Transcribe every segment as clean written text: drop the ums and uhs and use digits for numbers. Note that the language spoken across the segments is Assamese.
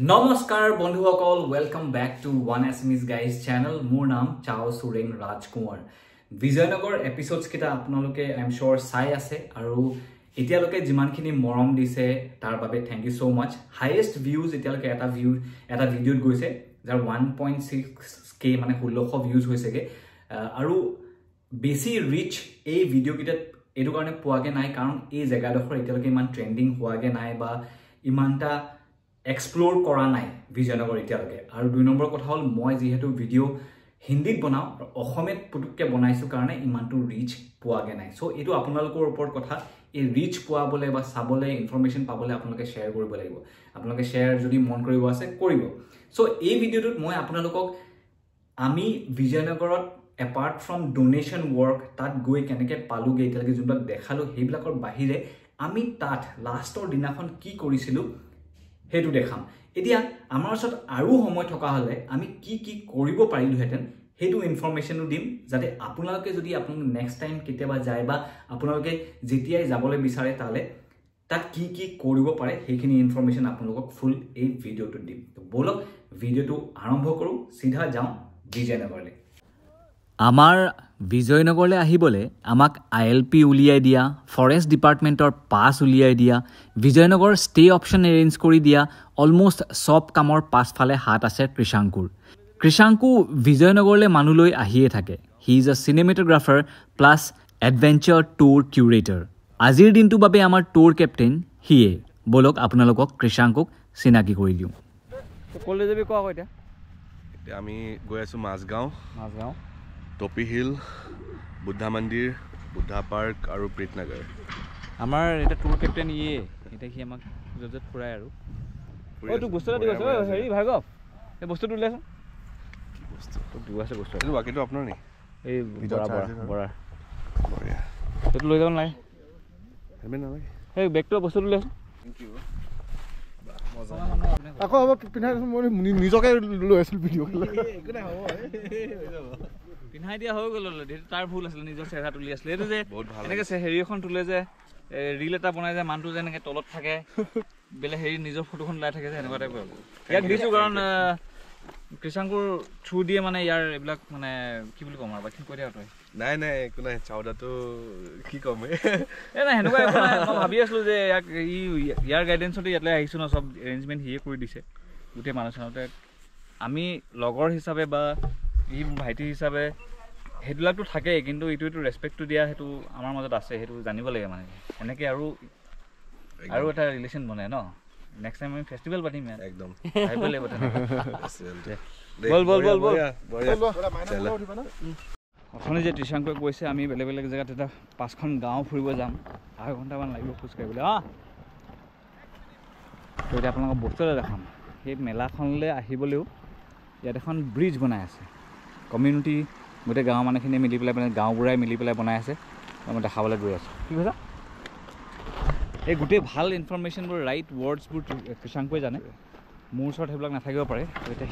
নমস্কাৰ বন্ধুসকল welcome back to one SMEs guys channel মোৰ নাম চাও সুৰেং ৰাজকুমাৰ বিজয়নগৰ এপিসোডস কিটা আপোনালোকে আই এম শিওৰ চাই আছে আৰু এতিয়ালৈকে যিমানখিনি মৰম দিছে তাৰ বাবে থ্যাংক ইউ সো মাচ হাইয়েস্ট ভিউজ এতিয়ালৈকে এটা ভিডিঅ'ত গৈছে যাৰ 1.6k মানে 1600 ভিউজ হৈছেগে আৰু বেছি ৰিচ এই ভিডিঅ' কিটাত এটো কাৰণে পোৱাগে নাই কাৰণ এই জেগাডখৰ এতিয়ালৈকে ইমান ট্ৰেন্ডিং হোৱাগে নাই বা ইমানটা এক্সপ্লোৰ কৰা নাই বিজয়নগৰ এতিয়ালৈকে আৰু দুই নম্বৰ কথা হল মই যেহেতু ভিডিও হিন্দীত বনাও অসমীয়াত পুতুককে বনাইছো কাৰণে ইমানটো ৰিচ পোৱাগে নাই সো এটো আপোনালোকৰ ওপৰত কথা এই ৰিচ পোৱাবলে বা চাবলে ইনফৰমেশন পাবলে আপোনালোকে শেয়াৰ কৰিব লাগিব আপোনালোকে শেয়াৰ যদি মন কৰিব আছে কৰিব সো এই ভিডিওটোত মই আপোনালোকক আমি বিজয়নগৰত apart from donation work tat goi keneke paluge etalage junta dekhalo heiblakor bahire ami tat lastor dinakhon ki korisilu hetu dekham etia amar sot aru homoy thoka hole ami ki koribo parilu heten hetu information dim jate apunaloke jodi apun next time keteba jai ba apunaloke jetiai jabole bisare tale tat ki koribo pare hekhini information apunalok full ei video to dim to bolok video to arambho koru sidha jao Vijayanagorle আমাৰ বিজয়নগৰলৈ আহিবলৈ আমাক আইএলপি উলিয়াই দিয়া ফৰেষ্ট ডিপাৰ্টমেণ্টৰ পাছ উলিয়াই দিয়া বিজয়নগৰ ষ্টে অপশ্যন এৰেঞ্জ কৰি দিয়া অলমোষ্ট সব কামৰ পাছফালে হাত আছে কৃষাংকু বিজয়নগৰলৈ মানুহলৈ আহিয়ে থাকে he is a cinematographer plus adventure tour curator আজিৰ দিনটোৰ বাবে আমাৰ টুৰ কেপ্টেইন হিয়ে বলক আপোনালোকক কৃষাংকুক চিনাকি কৰি দিওঁ ক'লৈ যাবি কোৱা আকৌ এতিয়া আমি গৈ আছো মাজগাঁও টপি হিল বুদ্ধা মন্দিৰ বুদ্ধা পাৰ্ক আৰু প্ৰীতনগৰ আমাৰ এটা টুৰ কেপ্টেইন ইয়ে এটা কি আমাক য'ত ফুৰাই আৰু ঐ তোক বস্তু এটা দিব আছে হেৰি ভাৰ্গৱ এই বস্তুটো উলিয়াচোন তোক দিব আছে বস্তু এইটো বাকীটো আপোনাৰ নি এই বৰা বঢ়িয়া সেইটো লৈ যাব নালাগে হেলমেট নালাগে সেই বেগটো বস্তুটো উলিয়াচোন আকৌ হ'ব পিন্ধাই মই নিজকে লৈ আছিলোঁ ভিডিঅ' পিন্ধাই দিয়া হৈ গ'ল তাৰ ভুল আছিলে নিজৰ চেহেৰা তুলি আছিলে এইটো যে এনেকৈ হেৰি এখন তোলে যে ৰিল এটা বনাই যে মানুহটো যে এনেকৈ তলত থাকে বেলেগ হেৰি নিজৰ ফটোখন ওলাই থাকে যে এনেকুৱা টাইপ ইয়াক দিছোঁ কাৰণ কৃষাংকুৰ থ্ৰু দিয়ে মানে ইয়াৰ এইবিলাক মানে কি বুলি ক'ম আৰু বাকী কৈ দিয়া তই নাই একো নাই চাউদাটো কি ক'ম এই নাই সেনেকুৱা একো নাই মই ভাবি আছিলোঁ যে ইয়াক ইয়াৰ গাইডেঞ্চতে ইয়ালৈ আহিছোঁ ন চব এৰেঞ্জমেণ্ট সিয়ে কৰি দিছে গোটেই মানুহ চানুতে আমি লগৰ হিচাপে বা ই ভাইটি হিচাপে সেইবিলাকতো থাকেই কিন্তু এইটো ৰেচপেক্টটো দিয়া সেইটো আমাৰ মাজত আছে সেইটো জানিব লাগে মানে এনেকৈ আৰু এটা ৰিলেশ্যন বনে ন নেক্সট টাইম আমি ফেষ্টিভেল পাতিম ইয়াত একদম আহিব লাগিব অথনি যে কৃষাংকুৱে কৈছে আমি বেলেগ জেগাত এটা 5খন গাঁও ফুৰিব যাম আধা ঘণ্টামান লাগিব খোজকাঢ়িবলৈ তো এতিয়া আপোনালোকক বস্তু এটা দেখাম সেই মেলাখনলৈ আহিবলৈও ইয়াত এখন ব্ৰিজ বনাই আছে কমিউনিটি গোটেই গাঁৱৰ মানুহখিনি মিলি পেলাই মানে গাঁওবুঢ়াই মিলি পেলাই বনাই আছে মই দেখাবলৈ গৈ আছোঁ কি কৈছা এই গোটেই ভাল ইনফৰমেশ্যনবোৰ ৰাইট ৱৰ্ডছবোৰ কৃষাংকুৱে জানে মোৰ ওচৰত সেইবিলাক নাথাকিব পাৰে এতিয়া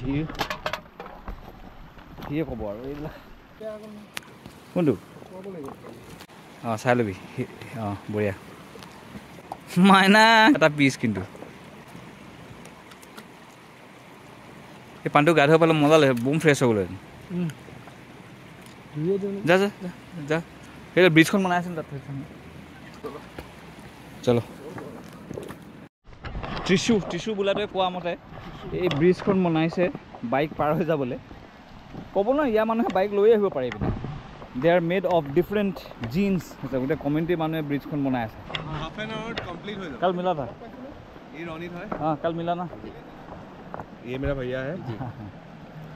সিয়ে ক'ব আৰু এইবিলাক কোনটো চাই ল'বি বঢ়িয়া মাইনা এটা পিচ কিন্তু এই পানীটো গা ধুব পালে মজা লাগে বুম ফ্ৰেছ হ'বলৈ যা সেই ব্ৰিজখন বনাই আছে তাত চলো ত্ৰিশু বোলাটোৱে কোৱা মতে এই ব্ৰিজখন বনাইছে বাইক পাৰ হৈ যাবলৈ ক'ব নহয় ইয়াৰ মানুহে বাইক লৈ আহিব পাৰে পিনে they are made of different genes আছে গোটেই কমিউনিটিৰ মানুহে ব্ৰিজখন বনাই আছে কাল মিলা था ये रोनित है हाँ कल मिला ना ये मेरा भैया है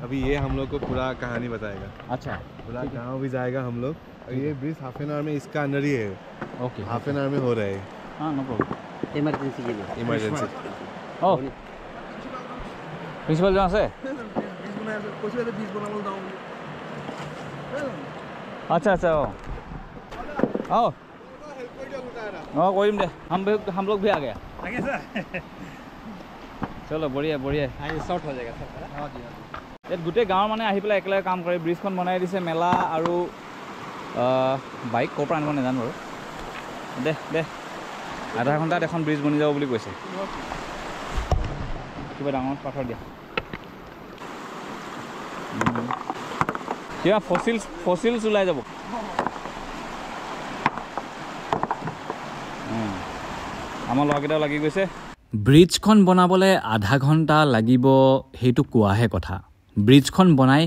अभी ये हम लोग को पूरा कहानी बताएगा अच्छा पूरा गाँव भी जाएगा हम लोग और ये ब्रिज हाफ एन आवर में इसका अंदर ही है ओके हाफ एन आवर में हो रहा है हाँ नो प्रॉब्लम इमरजेंसी के लिए इमरजेंसी ओ प्रिंसिपल जहाँ से अच्छा आओ कोई दे हम लोग भी आ गया चलो बढ़िया शॉर्ट हो जाएगा ইয়াত গোটেই গাঁৱৰ মানে আহি পেলাই একেলগে কাম কৰে ব্ৰিজখন বনাই দিছে মেলা আৰু বাইক ক'ৰ পৰা আনিব নাজানো বাৰু দে আধা ঘণ্টাত এখন ব্ৰিজ বনি যাব বুলি কৈছে কিবা ডাঙৰ পাথৰ দিয়া কিবা ফসিলস ওলাই যাব আমাৰ লগকেইটা লাগি গৈছে ব্ৰিজখন বনাবলৈ আধা ঘণ্টা লাগিব সেইটো কোৱাহে কথা ব্ৰিজখন বনাই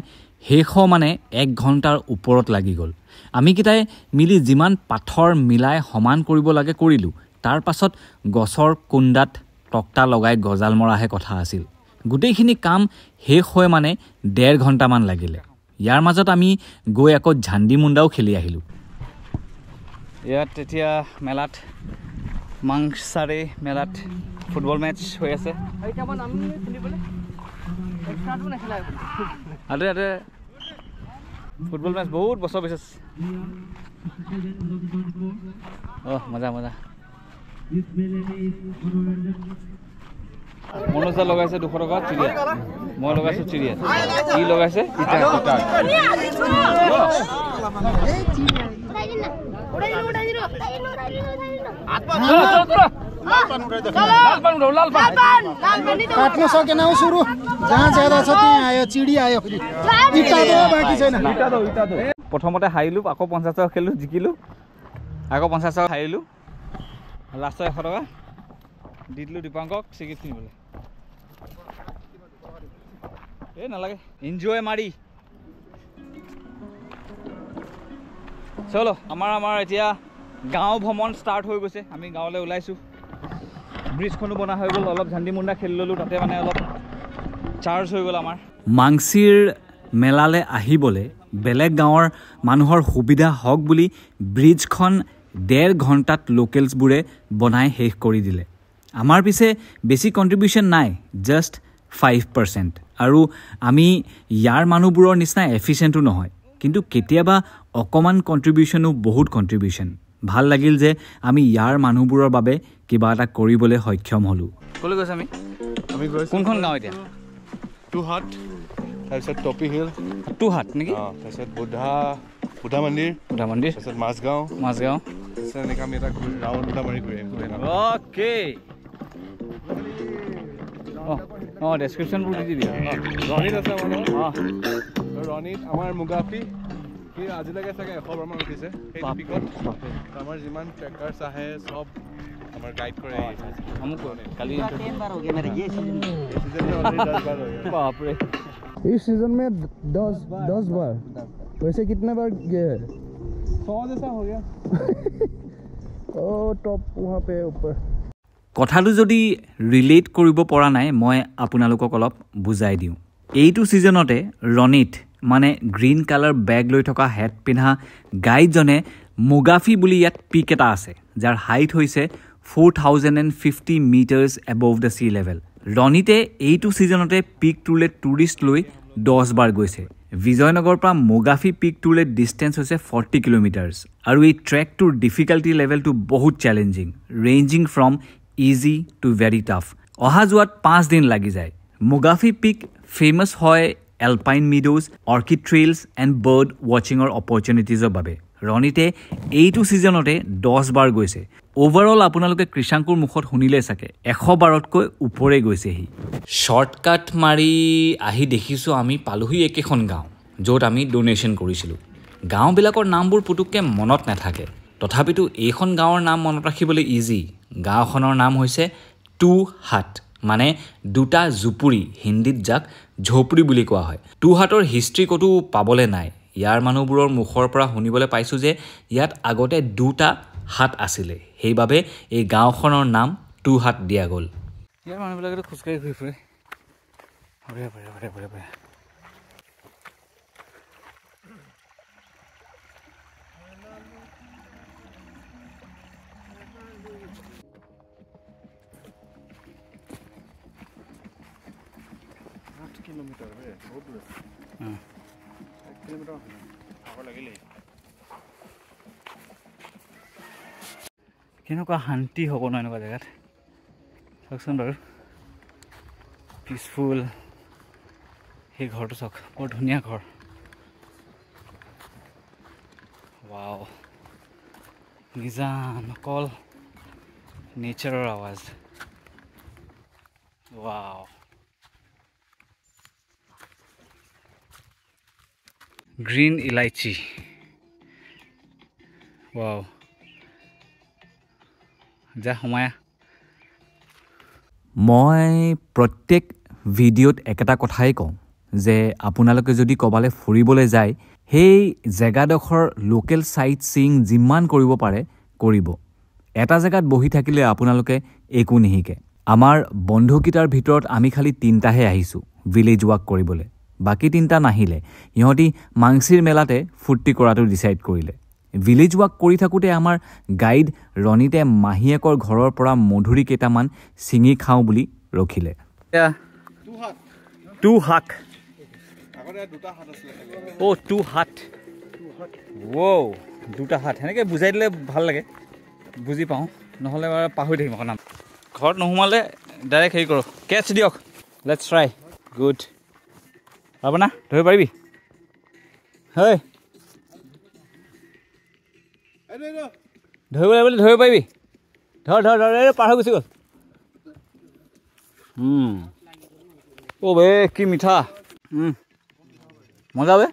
শেষ মানে 1 ঘণ্টাৰ ওপৰত লাগি গ'ল আমি কিটাই মিলি যিমান পাথৰ মিলাই সমান কৰিব লাগে কৰিলো তাৰ পাছত গছৰ কুণ্ডাত টকটা লগাই গজাল মৰাহে কথা আছিল গোটেইখিনি কাম শেষ হয় মানে 1.5 ঘণ্টামান লাগিলে ইয়াৰ মাজত আমি গৈ আকৌ ঝান্ডি মুণ্ডাও খেলি আহিলো ইয়াত তেতিয়া মেলাত মাংসাৰে মেলাত ফুটবল মেচ হৈ আছে আৰে ফুটবল মেচ বহুত বছৰ পিছত মজা মনোজা লগাইছে 200 টকা চিৰিয়া মই লগাইছো চিৰিয়া কি লগাইছে প্ৰথমতে হাৰিলো আকৌ 50 টকা খেলিলো জিকিলো আকৌ 50 টকা হাৰিলো লাষ্টত 100 টকা দি দিলো দীপাংকক চিগিট কিনিবলৈ এই নালাগে এনজয় মাৰি চলো আমাৰ এতিয়া গাঁও ভ্ৰমণ ষ্টাৰ্ট হৈ গৈছে আমি গাঁৱলৈ ওলাইছোঁ ব্ৰিজখনো বনা হৈ গ'ল অলপ ঝান্ডি মুণ্ডা খেলি ল'লোঁ তাতে মানে অলপ চাৰ্জ হৈ গ'ল আমাৰ মাংচিৰ মেলালৈ আহিবলৈ বেলেগ গাঁৱৰ মানুহৰ সুবিধা হওক বুলি ব্ৰিজখন 1.5 ঘণ্টাত লোকেলছবোৰে বনাই শেষ কৰি দিলে আমাৰ পিছে বেছি কণ্ট্ৰিবিউশ্যন নাই জাষ্ট 5% আৰু আমি ইয়াৰ মানুহবোৰৰ নিচিনা এফিচিয়েণ্টো নহয় কিন্তু কেতিয়াবা অকমান কণ্ট্ৰিবিউশ্যনো বহুত কণ্ট্ৰিবিউশ্যন ভাল লাগিল যে আমি ইয়াৰ মানুহবোৰৰ বাবে কিবা এটা কৰিবলৈ সক্ষম হ'লো ক'লৈ গৈছে আমি গৈছোঁ কোনখন গাঁও এতিয়া টুহাট তাৰপিছত টপি হিল টুহাট নেকি তাৰপিছত বুদ্ধা মন্দিৰ তাৰপিছত মাজগাঁও তাৰপিছত এনেকৈ আমি এটা ৰাউণ্ড এটা মাৰি ঘূৰি অ'কে ডেছক্ৰিপশ্যনবোৰ দি দিবি ৰণিত আছে ৰণিত আমাৰ মুগাফি সি আজিলৈকে চাগে 100 বাৰমান উঠিছে সেই পিকত আমাৰ যিমান ট্ৰেকাৰ্ছ আহে চব আমাৰ গাইড কৰে কালি इस सीजन में 10 बार वैसे कितने बार गए 100 जैसा हो गया ओ टॉप वहाँ पे ऊपर কথাটো যদি ৰিলেট কৰিব পৰা নাই মই আপোনালোকক অলপ বুজাই দিওঁ এইটো ছিজনতে ৰণিত মানে গ্ৰীণ কালাৰ বেগ লৈ থকা হেড পিন্ধা গাইডজনে মুগাফি বুলি ইয়াত পিক এটা আছে যাৰ হাইট হৈছে 4050 metres above the sea level ৰণিতে এইটো ছিজনতে পিক টুলে টুৰিষ্ট লৈ 10 বাৰ গৈছে বিজয়নগৰৰ পৰা মুগাফি পিক টুলে ডিষ্টেঞ্চ হৈছে 40 কিলোমিটাৰ্ছ আৰু এই ট্ৰেকটোৰ ডিফিকাল্টি লেভেলটো বহুত challenging ranging from easy to very tough অহা যোৱাত 5 দিন লাগি যায় মুগাফি পিক ফেমাছ হয় alpine meadows orchid trails and bird ৱাচিঙৰ অপৰচুনিটিজৰ বাবে ৰণিতে এইটো ছিজনতে 10 বাৰ গৈছে অভাৰঅল আপোনালোকে কৃষাংকুৰ মুখত শুনিলে চাগে 100 বাৰতকৈ ওপৰে গৈছে সি শ্বৰ্টকাট মাৰি আহি দেখিছোঁ আমি পালোহি একেখন গাঁও য'ত আমি ডোনেশ্যন কৰিছিলোঁ গাঁওবিলাকৰ নামবোৰ পুতুককৈ মনত নাথাকে তথাপিতো এইখন গাঁৱৰ নাম মনত ৰাখিবলৈ ইজি গাঁওখনৰ নাম হৈছে টুহাট মানে দুটা জুপুৰি হিন্দীত যাক ঝোপৰি বুলি কোৱা হয় টুহাটৰ হিষ্ট্ৰী ক'তো পাবলৈ নাই ইয়াৰ মানুহবোৰৰ মুখৰ পৰা শুনিবলৈ পাইছোঁ যে ইয়াত আগতে দুটা হাট আছিলে সেইবাবে এই গাঁওখনৰ নাম টুহাট দিয়া গ'ল ইয়াৰ মানুহবিলাকে খোজকাঢ়ি ঘূৰি ফুৰে কেনেকুৱা শান্তি হ'ব ন এনেকুৱা জেগাত চাওকচোন বাৰু পিচফুল সেই ঘৰটো চাওক বৰ ধুনীয়া ঘৰ ৱাও নিজান অকল নেচাৰৰ আৱাজ ৱাও গ্ৰীণ ইলাইচি ৱাও যা সোমায়া মই প্ৰত্যেক ভিডিঅ'ত একেটা কথাই কওঁ যে আপোনালোকে যদি ক'বালে ফুৰিবলৈ যায় সেই জেগাডোখৰ লোকেল সাইট সিং যিমান কৰিব পাৰে কৰিব এটা জেগাত বহি থাকিলে আপোনালোকে একো নিহিকে আমাৰ বন্ধুকিটাৰ ভিতৰত আমি খালি তিনটাহে আহিছো ভিলেজ ৱাক কৰিবলৈ বাকি তিনটা নাহিলে ইহঁতি মাংসিৰ মেলাতে ফুৰ্তি কৰাটো ডিসাইড কৰিলে ভিলেজ ৱাক কৰি থাকোতে আমাৰ গাইড ৰনিতে মাহিয়েকৰ ঘৰৰ পৰা মধুৰি কেটামান সিঙি খাও বুলি ৰখিলে টু হাক আগতে দুটা হাত আছিল ও টু হাত ও দুটা হাত হেনেকে বুজাই দিলে ভাল লাগে বুজি পাওঁ নহলে পাহৰি থাকিম আকৌ নাম ঘৰত নোহোমালে ডাইৰেক্ট হেৰি কৰোঁ কেটছ দিয়ক লেটছ ট্ৰাই গুড পাব না ধৰিব পাৰিবি হয় ধৰিব লাগিব ধৰিব পাৰিবি ধৰ ধৰ ধৰ পাৰ হৈ গুচি গ'ল ও বে কি মিঠা মজা বে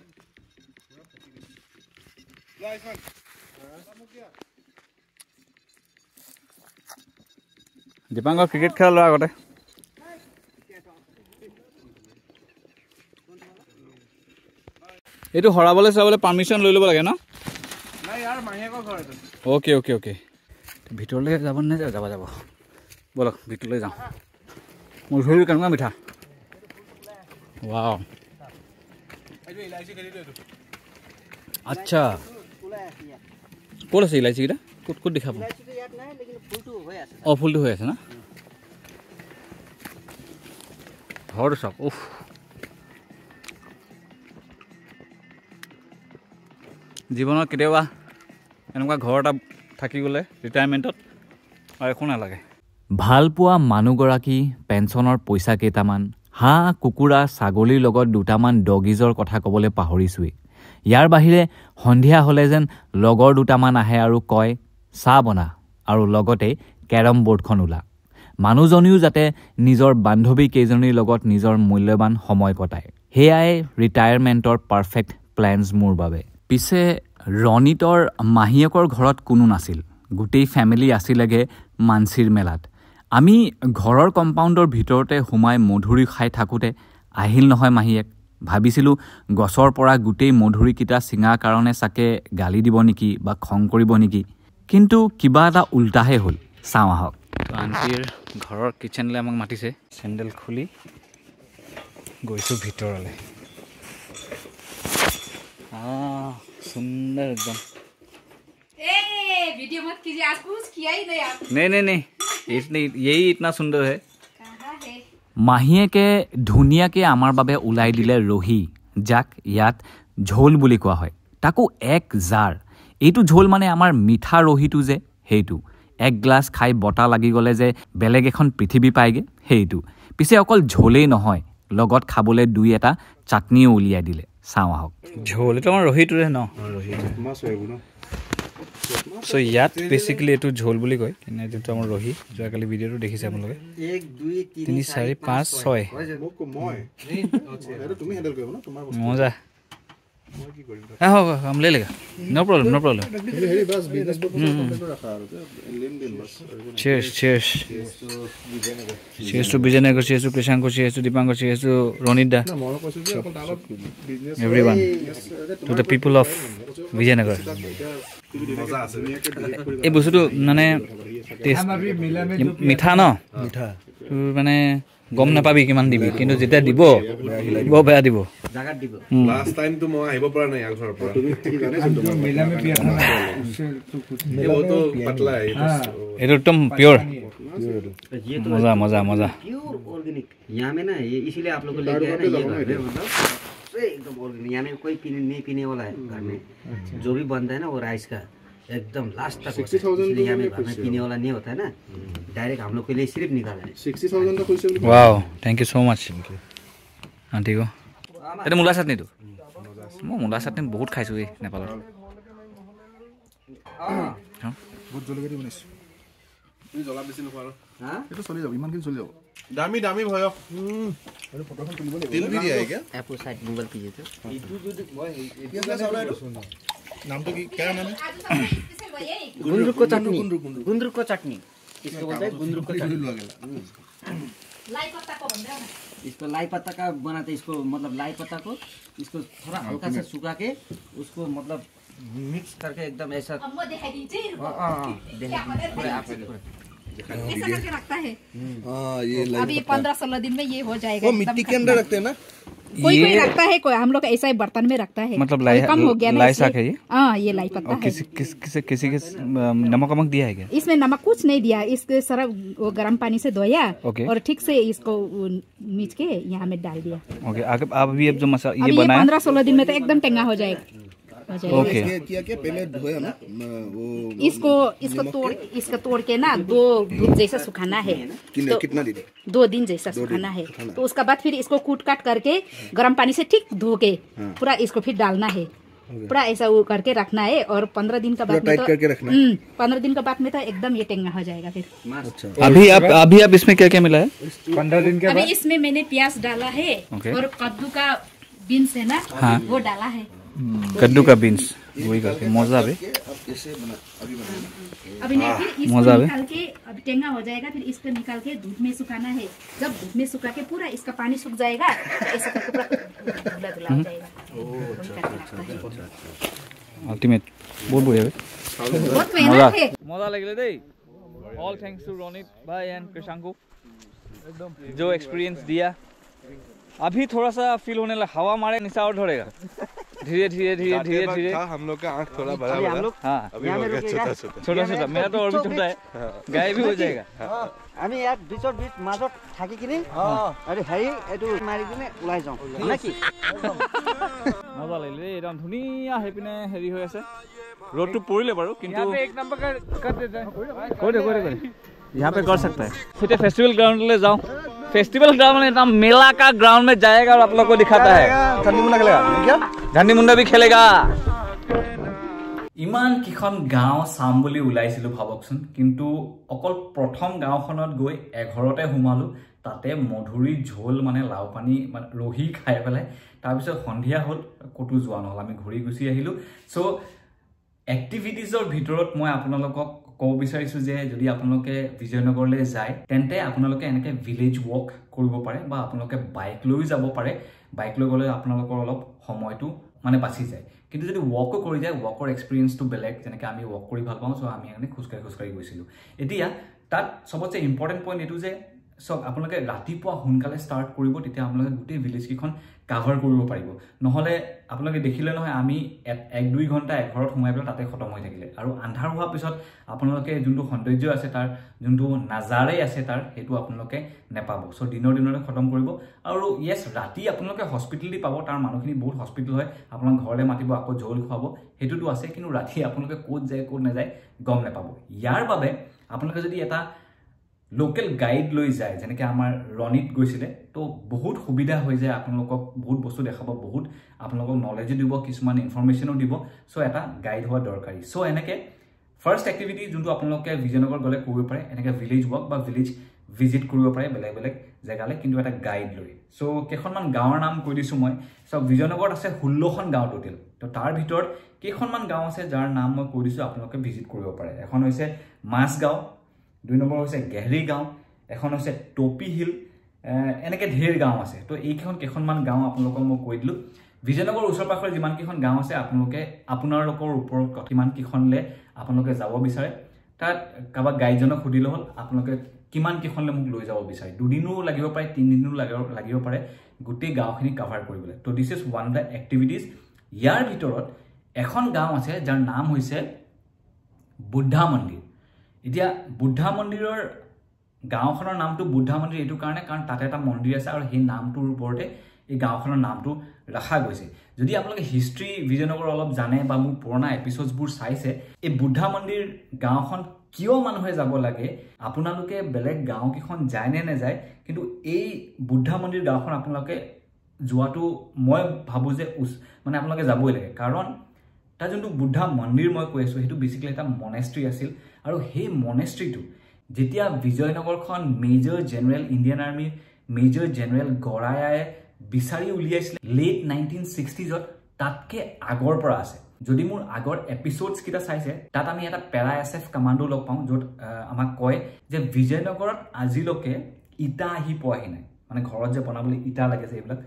দীপাংকৰ ক্ৰিকেট খেলা ল'ৰা আগতে এইটো হৰাবলৈ চাবলৈ পাৰ্মিশ্যন লৈ ল'ব লাগে ন অ'কে অ'কে অ'কে ভিতৰলৈ যাব নে যাব যাব ব'লক ভিতৰলৈ যাওঁ মোৰ ধৰি কেনেকুৱা মিঠা ৱাও আচ্ছা ক'ত আছে ইলাইচিকেইটা ক'ত ক'ত দেখাব অঁ ফুলটো হৈ আছে না ঘৰটো চাওক উফ জীৱনত কেতিয়াবা এনেকুৱা ঘৰ এটা থাকি গ'লে ৰিটায়াৰমেণ্টত আৰু একো নালাগে ভাল পোৱা মানুহগৰাকী পেঞ্চনৰ পইচা কেইটামান হাঁহ কুকুৰা ছাগলীৰ লগত দুটামান ডগিজৰ কথা ক'বলৈ পাহৰিছোৱেই ইয়াৰ বাহিৰে সন্ধিয়া হ'লে যেন লগৰ দুটামান আহে আৰু কয় চাহ বনা আৰু লগতে কেৰম বৰ্ডখন ওলা মানুহজনীও যাতে নিজৰ বান্ধৱী কেইজনীৰ লগত নিজৰ মূল্যৱান সময় কটায় সেয়াই ৰিটায়াৰমেণ্টৰ পাৰফেক্ট প্লেনছ মোৰ বাবে পিছে ৰণিতৰ মাহিয়েকৰ ঘৰত কোনো নাছিল গোটেই ফেমিলি আছিলেগে মানসিৰ মেলাত আমি ঘৰৰ কম্পাউণ্ডৰ ভিতৰতে সোমাই মধুৰি খাই থাকোতে আহিল নহয় মাহিয়েক ভাবিছিলোঁ গছৰ পৰা গোটেই মধুৰিকিটা চিঙাৰ কাৰণে চাকে গালি দিব নেকি বা খং কৰিব নেকি কিন্তু কিবা এটা উল্টাহে হ'ল চাওঁ আহক আণ্টিৰ ঘৰৰ কিচেনলৈ আমাক মাতিছে চেণ্ডেল খুলি গৈছোঁ ভিতৰলৈ सुंदर एकदम वीडियो मत कीजिए आज कुछ किया ही नहीं आप नहीं यही इतना सुंदर है कहाँ है মাহিয়েকে ধুনীয়াকৈ আমাৰ বাবে ওলাই দিলে ৰহি যাক ইয়াত ঝোল বুলি কোৱা হয় তাকো এক জাৰ এইটো ঝোল মানে আমাৰ মিঠা ৰহিটো যে সেইটো এক গ্লাছ খাই বটা লাগি গ'লে যে বেলেগ এখন পৃথিৱী পায়গে সেইটো পিছে অকল ঝোলেই নহয় লগত খাবলৈ দুই এটা চাটনিও উলিয়াই দিলে চাওঁ আহক ঝোল এইটো আমাৰ ৰহিটোৰে ন সো ইয়াত বেচিকেলি এইটো ঝোল বুলি কয় কিনে যোনটো আমাৰ ৰহি যোৱাকালি ভিডিঅ'টো দেখিছে আপোনালোকে 1 2 3 4 5 6 মজা हम ले लेगा no problem cheers to Vijayanagara cheers to Krishanko cheers to Dipanko cheers to Ronida everyone to the people of Vijayanagara এই বস্তুটো মানে মিঠা ন মিঠা মানে গম নাপাবি কিমান দিবি কিন্তু যেতিয়া দিব বৰ বেয়া দিব জাগাত দিব লাষ্ট টাইম তো মই আহিব পৰা নাই আগৰ পৰা তুমি জানিছ তোমাৰ মেলামে পিয়া খানা ये वो तो पतला है ये तो एकदम प्योर ये तो मजा प्योर ऑर्गेनिक यहां में ना ये इसीलिए आप लोग को लेके आए ना ये घर में मतलब एकदम ऑर्गेनिक यहां में कोई पीने वाला है घर में जो भी बनता है ना वो राइस का एकदम लास्ट तक 60,000 यहां में घर में पीने वाला नहीं होता है ना डायरेक्ट हम लोग के लिए सिर्फ निकाला है 60,000 का खुशी wow thank you so much aunty को এটা মুলা চাটনিটো মই মুলা চাটনি বহুত খাইছো এই নেপালত বহুত জলকীয়া দি বনাইছো তুমি জলা বেছি নখোৱা হা এটা চলি যাব ইমান কিন চলি যাব दामी दामी भयो तेल भी दिया है क्या आपको साइड मोबाइल कीजिए तो नाम तो क्या नाम है गुंद्रुक को चटनी गुंद्रुक को चटनी इसको बोलते हैं गुंद्रुक को चटनी लाई पत्ता को बन रहा है इसको लाई पत्ता का बनाते इसको मतलब लाई पत्ता को इसको थोड़ा हल्का सा सुखा के उसको मतलब मिक्स करके एकदम ऐसा अब मैं दिखाई दीजिए ऐसा करके रखता है ये अभी 15-16 दिन में ये हो जाएगा वो मिट्टी के अंदर रखते हैं ना कोई रखता है कोई हम लोग ऐसा ही बर्तन में रखता है मतलब कम हो गया लाई साग है ये ये लाई पत्ता है किसी के नमक दिया है क्या इसमें नमक कुछ नहीं दिया इसके सारा वो गर्म पानी से धोया और ठीक से इसको मीच के यहाँ में डाल दिया ओके आगे अब ये जो मसाला ये बनाया 15-16 दिन में तो एकदम टेंगा हो जाएगा ओके किया क्या पहले धोया ना वो इसको तोड़ के ना 2 दिन जैसा सुखाना है कितना दिन 2 दिन जैसा सुखाना है तो उसका बाद फिर इसको कूट काट करके गर्म पानी से ठीक धो के पूरा इसको फिर डालना है पूरा ऐसा वो करके रखना है और 15 दिन का बाद में तो 15 दिन का बाद में तो एकदम ये टेंगा हो जाएगा फिर अभी आप इसमें क्या क्या मिला है 15 दिन के अभी इसमें मैंने प्याज डाला है और कद्दू का बीन्स है ना वो डाला है कद्दू का बीन्स वही करके मजा है अभी नहीं फिर इसको निकाल के अभी टेंगा हो जाएगा फिर इसको निकाल के धूप में सुखाना है जब धूप में सुखा के पूरा इसका पानी सूख जाएगा ऐसा करके पूरा धुला हो जाएगा अल्टीमेट बहुत बढ़िया बहुत मेहनत है मजा लगे दे ऑल थैंक्स टू रोनित भाई एंड कृषांकु जो एक्सपीरियंस दिया अभी थोड़ा सा फील होने लगा हवा मारे निशा और धरेगा धीरे धीरे धीरे धीरे धीरे हम लोग का आंख थोड़ा बड़ा हम लोग हाँ छोटा छोटा मेरा तो और भी छोटा है गाय भी हो जाएगा আমি ইয়াত বিচৰ বিচ মাজত থাকি কিনে আৰু হেৰি এইটো মাৰি কিনে ওলাই যাওঁ নাকি মজা লাগিলে একদম ধুনীয়া হৈ পিনে হেৰি হৈ আছে रोड तो पड़े बारू किंतु एक नंबर कर देते हैं कोई यहाँ पे कर सकता है सीधे फेस्टिवल ग्राउंड ले जाओ फेस्टिवल ग्राउंड में एकदम मेला का ग्राउंड में जाएगा और आप लोग को दिखाता है झंडी मुंडा खेलेगा क्या झंडी मुंडा भी खेलेगा ইমান কিখন গাঁও চাম বুলি ওলাইছিলো ভাবকচোন কিন্তু অকল প্ৰথম গাঁওখনত গৈ এঘৰতে হুমালো তাতে মধুৰি ঝোল মানে লাউ পানী মানে ৰহি খাই পেলাই তাৰপিছত সন্ধিয়া হ'ল কটো যোৱা নহল আমি ঘূৰি গুচি আহিলো সো এক্টিভিটিজৰ ভিতৰত মই আপোনালোকক ক'ব বিচাৰিছো যে যদি আপোনালোকে বিজয়নগৰলৈ যায় তেন্তে আপোনালোকে এনেকৈ ভিলেজ ৱাক কৰিব পাৰে বা আপোনালোকে বাইক লৈ যাব পাৰে বাইক লৈ গ'লে আপোনালোকৰ অলপ সময়টো মানে বাচি যায় কিন্তু যদি ৱাকো কৰি যায় ৱাকৰ এক্সপেৰিয়েন্সটো বেলেগ যেনেকৈ আমি ৱাক কৰি ভাল পাওঁ সো আমি এনে খোজকাঢ়ি গৈছিলোঁ এতিয়া তাত সবতছে ইম্পৰ্টেণ্ট পইণ্ট এইটো যে সব আপোনালোকে ৰাতিপুৱা সোনকালে ষ্টাৰ্ট কৰিব তেতিয়া আপোনালোকে গোটেই ভিলেজ কেইখন কাভাৰ কৰিব পাৰিব নহলে আপোনালোকে দেখিলে নহয় আমি 1-2 ঘণ্টা এঘৰত সোমাই পেলাই তাতে খতম হৈ থাকিলে আৰু আন্ধাৰ হোৱাৰ পিছত আপোনালোকে যোনটো সৌন্দৰ্য আছে তাৰ যোনটো নাজাৰে আছে তাৰ হেতু আপোনালোকে নেপাব সো দিনৰ খতম কৰিব আৰু ইয়েস ৰাতি আপোনালোকে হস্পিটেলি পাব তাৰ মানুহখিনি বহুত হস্পিটেল হয় আপোনাক ঘৰলে মাতিব আকৌ ঝোল খুৱাব হেতুটো আছে কিন্তু ৰাতি আপোনালোকে কোত যায় কোত নাযায় গম নেপাব ইয়াৰ বাবে আপোনালোকে যদি এটা লোকেল গাইড লৈ যায় যেনেকৈ আমাৰ ৰনিত গৈছিলে তো বহুত সুবিধা হৈ যায় আপোনালোকক বহুত বস্তু দেখাব বহুত আপোনালোকক নলেজ দিব কিছুমান ইনফৰমেশ্যনো দিব সো এটা গাইড হোৱা দৰকাৰী সো এনেকৈ ফাৰ্ষ্ট এক্টিভিটি যোনটো আপোনালোকে বিজয়নগৰ গ'লে কৰিব পাৰে এনেকৈ ভিলেজ ৱাক বা ভিলেজ ভিজিট কৰিব পাৰে বেলেগ জেগালৈ কিন্তু এটা গাইড লৈ সো কেইখনমান গাঁৱৰ নাম কৈ দিছোঁ মই সব বিজয়নগৰত আছে 16খন গাঁও টোটেল তো তাৰ ভিতৰত কেইখনমান গাঁও আছে যাৰ নাম মই কৈ দিছোঁ আপোনালোকে ভিজিট কৰিব পাৰে এখন হৈছে মাছগাঁও 2 নম্বৰ হৈছে গেহৰি গাঁও এখন হৈছে টপি হিল এনেকৈ ঢেৰ গাঁও আছে তো এইখন কেইখনমান গাঁও আপোনালোকক মই কৈ দিলোঁ বিজয়নগৰ ওচৰ পাখৰ যিমান কেইখন গাঁও আছে আপোনালোকে আপোনালোকৰ ওপৰত কিমান কেইখনলে আপোনালোকে যাব বিচাৰে তাত কাবাক গাইডজনক সুধিলে হ'ল আপোনালোকে কিমান কেইখনলে মোক লৈ যাব বিচাৰে 2 দিনো লাগিব পাৰে 3 দিনো লাগিব পাৰে গোটেই গাঁওখিনি কভাৰ কৰিবলৈ তো this is one of the activities ইয়াৰ ভিতৰত এখন গাঁও আছে যাৰ নাম হৈছে বুদ্ধা মন্দিৰ এতিয়া বুদ্ধা মন্দিৰৰ গাঁওখনৰ নামটো বুদ্ধা মন্দিৰ এইটো কাৰণে কাৰণ তাতে এটা মন্দিৰ আছে আৰু সেই নামটোৰ ওপৰতে এই গাঁওখনৰ নামটো ৰাখা গৈছে যদি আপোনালোকে হিষ্ট্ৰী বিজয়নগৰ অলপ জানে বা মোৰ পুৰণা এপিসোডছবোৰ চাইছে এই বুদ্ধা মন্দিৰ গাঁওখন কিয় মানুহে যাব লাগে আপোনালোকে বেলেগ গাঁও কিখন যায় নে নেযায় কিন্তু এই বুদ্ধা মন্দিৰ গাঁওখন আপোনালোকে যোৱাটো মই ভাবো যে মানে আপোনালোকে যাবই লাগে কাৰণ তাৰ যোনটো বুদ্ধা মন্দিৰ মই কৈ আছো সেইটো বেসিক্যালি এটা মনেষ্ট্ৰি আছিল আৰু সেই মনেষ্ট্ৰিটো যেতিয়া বিজয়নগৰখন মেজৰ জেনেৰেল ইণ্ডিয়ান আৰ্মিৰ মেজৰ জেনেৰেল গৰায়ায়ে বিচাৰি উলিয়াইছিলে লেট 1960s তাতকে আগৰ পৰা আছে যদি মোৰ আগৰ এপিসোডস কিটা চাইছে তাত আমি এটা প্যাৰা এসএফ কমান্ডো লগ পাওঁ যত আমাক কয় যে বিজয়নগৰত আজিলৈকে ইটা আহি পোৱাহি নাই মানে ঘৰত যে বনাবলৈ ইটা লাগে যে এইবিলাক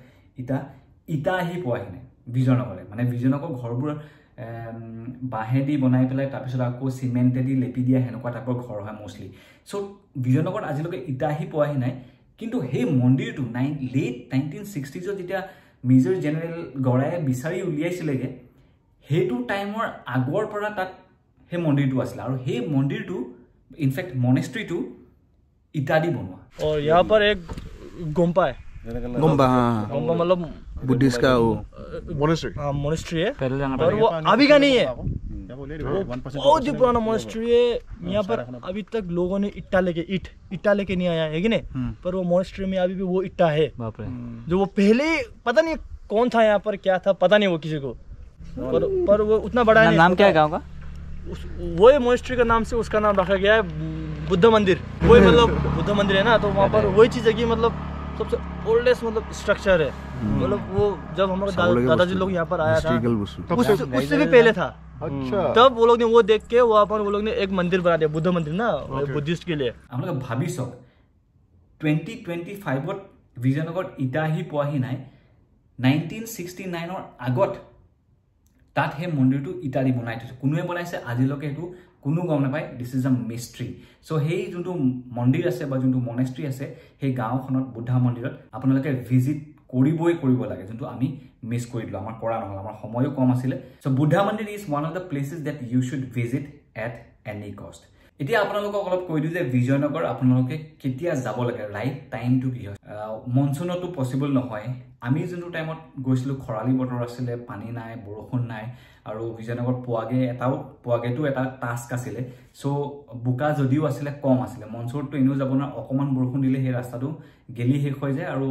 ইটা আহি পোৱাহি নাই বিজয়নগৰে মানে বিজয়নগৰ ঘৰবোৰ বাহেদি বনাই পেলাই তাৰপিছত আকৌ সিমেন্টেদি লেপি দিয়া হেনকুৱা টাইপৰ ঘৰ হয় মোস্টলি সো বিজয়নগৰত আজিলৈকে ইটা আহি পোৱাহি নাই কিন্তু সেই মন্দিৰটো লেট 1960s যেতিয়া মেজৰ জেনেৰেল গৰায়ে বিচাৰি উলিয়াইছিলেগে হেতু টাইমৰ আগৰ পৰা তাত হে মন্দিৰটো আছিল আৰু হে মন্দিৰটো ইনফেক্ট মনেস্ট্रीটো ইটা দি বনোৱা और यहाँ पर एक गुम्पा है गुम्बा गुम्बा मतलब बुद्धिस्ट का वो मोनेस्ट्री है और वो अभी का नहीं है बहुत ही पुराना मोनेस्ट्री है यहाँ पर अभी तक लोगों ने इट्टा लेके नहीं आया है कि नहीं पर वो मोनेस्ट्री में अभी भी वो इट्टा है जो वो पहले पता नहीं कौन था यहाँ पर क्या था पता नहीं वो किसी को पर वो उतना बड़ा है नाम क्या है गाँव का वो मोनेस्ट्री का नाम से उसका नाम रखा गया है बुद्ध मंदिर वही मतलब बुद्ध मंदिर है ना तो वहाँ पर वही चीज है कि मतलब सबसे ओल्डेस्ट मतलब स्ट्रक्चर है मतलब वो जब हमारे दादाजी लोग यहाँ पर आया था उससे भी पहले था तब वो लोग ने वो देख के वहाँ पर वो लोग ने एक मंदिर बना दिया बुद्ध मंदिर ना बुद्धिस्ट के लिए हम लोग भाभी सक 2025 विजयनगर इटा ही पोवाही नाय 1969 আগত তাত হে মন্দিৰটো ইটা দি বনাই থৈছে কোনে বনাইছে আজিলৈকে এটো কোনো গম নাপায় this is a মিস্ট্ৰি so hey যোনটো মন্দিৰ আছে বা যোনটো মনেস্ট্ৰি আছে হে গাঁওখনত বুদ্ধা মন্দিৰত আপোনালোকে ভিজিট কৰিব লাগে যোনটো আমি মিস কৰি দিলো আমাৰ কৰা নহল আমাৰ সময়ও কম আছিল সো বুদ্ধা মন্দিৰ is one of the places that you should visit at any cost এতিয়া আপোনালোকক অলপ কৈ দিও যে বিজয়নগৰ আপোনালোকে কেতিয়া যাব লাগে ৰাইট টাইমটো কি হয় মনসুনতো পসিবল নহয় আমি যোনটো টাইমত গৈছিলো খৰালি বতৰ আছিল পানী নাই বৰষুণ নাই আৰু বিজয়নগৰ পোৱাগেটো এটা টাস্ক আছিল সো বুকা যদিও আছিল কম আছিল মনসুনটো ইনো যাব না অকমান বৰষুণ দিলে হে ৰাস্তাটো গেলি শেষ হৈ যায় আৰু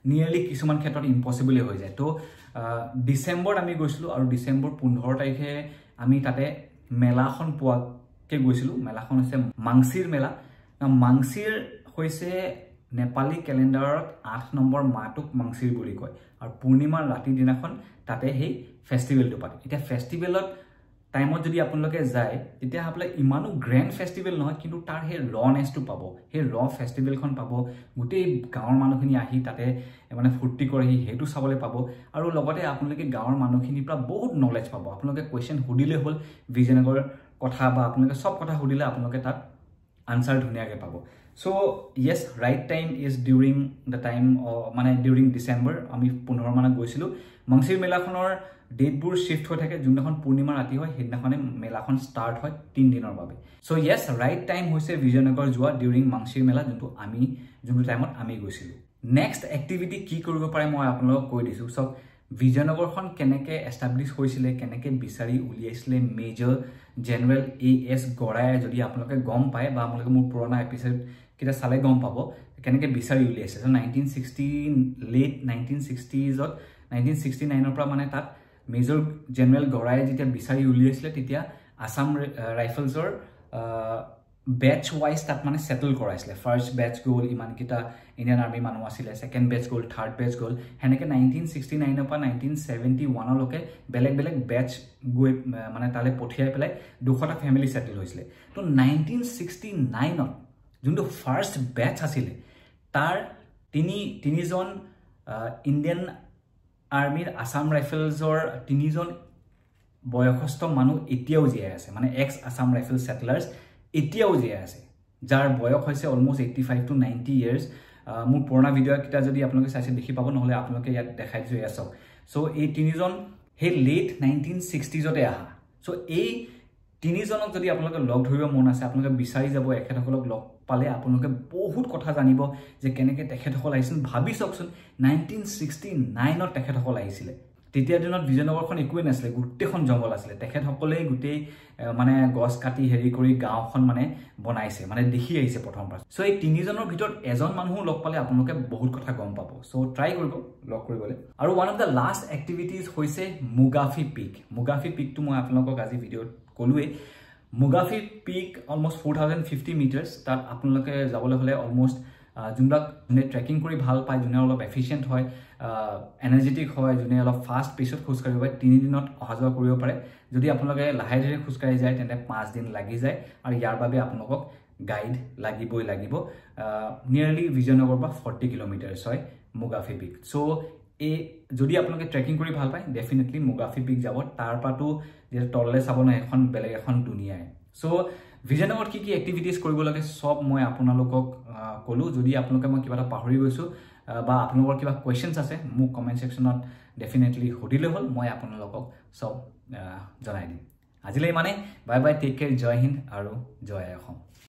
নিয়াৰলি কিছুমান ক্ষেত্ৰত ইম্পসিবল হৈ যায় তো ডিসেম্বৰ আমি গৈছিলো আৰু ডিসেম্বৰ 15 তাৰিখে আমি তাতে মেলাখন কে গৈছিলো মেলাখন হৈছে মাংসিৰ মেলা মাংসিৰ হৈছে নেপালী ক্যালেন্ডাৰত 8 নম্বৰ মাহটোক মাংসিৰ বুলি কয় আৰু পূৰ্ণিমাৰ ৰাতি দিনাখন তাতে হেই ফেষ্টিভেলটো পাতে এটা ফেষ্টিভেলত টাইমত যদি আপোনালোকে যায় তেতিয়া আপলে ইমানো গ্ৰ্যান্ড ফেষ্টিভেল নহয় কিন্তু তাৰ হে ৰনেছটো পাব হে ৰ ফেষ্টিভেলখন পাব গুটেই গাঁৱৰ মানুহখিনি আহি তাতে মানে ফুৰ্তি কৰি হেতু চাবলৈ পাব আৰু লগতে আপোনালোকে গাঁৱৰ মানুহখিনিৰ পৰা বহুত নলেজ পাব আপোনালোকে কোৱেশ্চন হুডিলে হল বিজয়নগৰ কথা বা আপোনালোকে সব কথা হুডিলে আপোনালোকে তাত আনসাৰ ধুনিয়াকে পাব so yes right time is during the time মানে during December আমি 15 মানত গৈছিলো মাংসিৰ মেলাখনৰ ডেটবোৰ শিফট হৈ থাকে যোনখন পূৰ্ণিমা ৰাতি হয় হেদিনাখনে মেলাখন স্টাৰ্ট হয় 3 দিনৰ বাবে সো yes right time হৈছে বিজয়নগৰ যোৱা during মাংসিৰ মেলা যোনটো টাইমত আমি গৈছিলো নেক্সট এক্টিভিটি কি কৰিব পাৰে মই আপোনালোকক কৈ দিছো সো বিজয়নগৰখন কেনেকে এস্টাবলিশ হৈছিলে কেনেকে বিচাৰি উলিয়াইছিলে মেজৰ জেনেৰেল এএছ গৰায়ে যদি আপোনালোকে গম পায় বা আপোনালোকে মোৰ পুৰণা এপিসোড কিটা চালে গম পাব কেনেকে বিচাৰি উলিয়াইছে 1960 লেট 1960s 1969 পৰা মানে তাত মেজৰ জেনেৰেল গৰায়ে যেতিয়া বিচাৰি উলিয়াইছিলে তেতিয়া আসাম ৰাইফলছৰ বেচ ওয়াইজ তাত মানে সেটল কৰাইছিলে ফাৰ্স্ট বেচ গোল ইমান কিটা ইন্ডিয়ান আৰ্মি মানুহ আছিল সেকেন্ড বেচ গোল থাৰ্ড বেচ গোল হেনেকে 1969 পৰা 1971 লকে বেলেগ বেচ গৈ মানে তালে পঠিয়াই পেলাই 200টা ফ্যামিলি সেটল হৈছিলে তো 1969 ত যোনটো ফাৰ্স্ট বেচ আছিল তাৰ তিনিজন ইন্ডিয়ান আৰ্মিৰ আসাম ৰাইফলছৰ তিনিজন বয়সস্থ মানুহ এতিয়াও জীয়াই আছে মানে এক্স আসাম ৰাইফল সেটলাৰ্স এতিয়াও জীয়াই আছে যাৰ বয়স হৈছে অলমোস্ট 85 to 90 ইয়াৰ্স মোৰ পুৰণা ভিডিও কিটা যদি আপোনালোকে চাইছে দেখি পাব নহলে আপোনালোকে ইয়াত দেখাই দিছো এসক সো এই তিনিজন হে লেট 1960s তে আহা সো এই তিনিজনক যদি আপোনালোকে লগ ধৰিব মন আছে আপোনালোকে বিচাৰি যাব এখেতসকলক লগ পালে আপোনালোকে বহুত কথা জানিব যে কেনেকে তেখেতসকল আহিছিল ভাবি চাওকচোন 1969 ত তেখেতসকল আহিছিল তেতিয়া দিনত বিজয়নগৰখন একোৱে নাছিলে গুটেখন জংগল আছিল তেখেতসকলে গুটেই মানে গছ কাটি হেৰি কৰি গাঁওখন মানে বনাইছে মানে দেখি আহিছে প্ৰথম পৰা সো এই তিনিজনৰ ভিতৰত এজন মানুহ লগ পালে আপোনালোকে বহুত কথা গম পাব সো ট্ৰাই কৰিব লগ কৰিবলৈ আৰু one of the last activities হৈছে মুগাফি পিক তো মই আপোনালোকক আজি ভিডিঅ'ত কলোৱে মুগাফি পিক অলমোষ্ট 4050 মিটাৰ্ছ তাত আপোনালোকে যাবলৈ হ'লে অলমোষ্ট যোনবিলাক যোনে ট্ৰেকিং কৰি ভাল পায় যোনে অলপ এফিচিয়েণ্ট হয় এনাৰ্জেটিক হয় যোনে অলপ ফাষ্ট পেচত খোজকাঢ়িব পাৰে 3 দিনত অহা যোৱা কৰিব পাৰে যদি আপোনালোকে লাহে ধীৰে খোজকাঢ়ি যায় তেন্তে 5 দিন লাগি যায় আৰু ইয়াৰ বাবে আপোনালোকক গাইড লাগিবই লাগিব নিয়াৰলি বিজয়নগৰ পৰা 40 কিলোমিটাৰ্ছ হয় মুগাফি পিক সো এই যদি আপোনালোকে ট্ৰেকিং কৰি ভাল পায় ডেফিনেটলি মুগাফি পিক যাব তাৰ পাটো যে তললে চাব না এখন বেলেগ এখন দুনিয়ায় সো বিজয়নগৰত কি এক্টিভিটিজ কৰিব লাগে সব মই আপোনালোকক কলো যদি আপোনালোকে মই কিবা এটা পাহৰি গৈছো বা আপোনালোকৰ কিবা কোৱেশ্চনছ আছে মোক কমেন্ট সেকশনত ডেফিনেটলি সুধিলে হ'ল মই আপোনালোকক সব জনাই দিম আজিলৈ মানে বাই বাই টেক কেয়াৰ জয় হিন্দ আৰু জয় অসম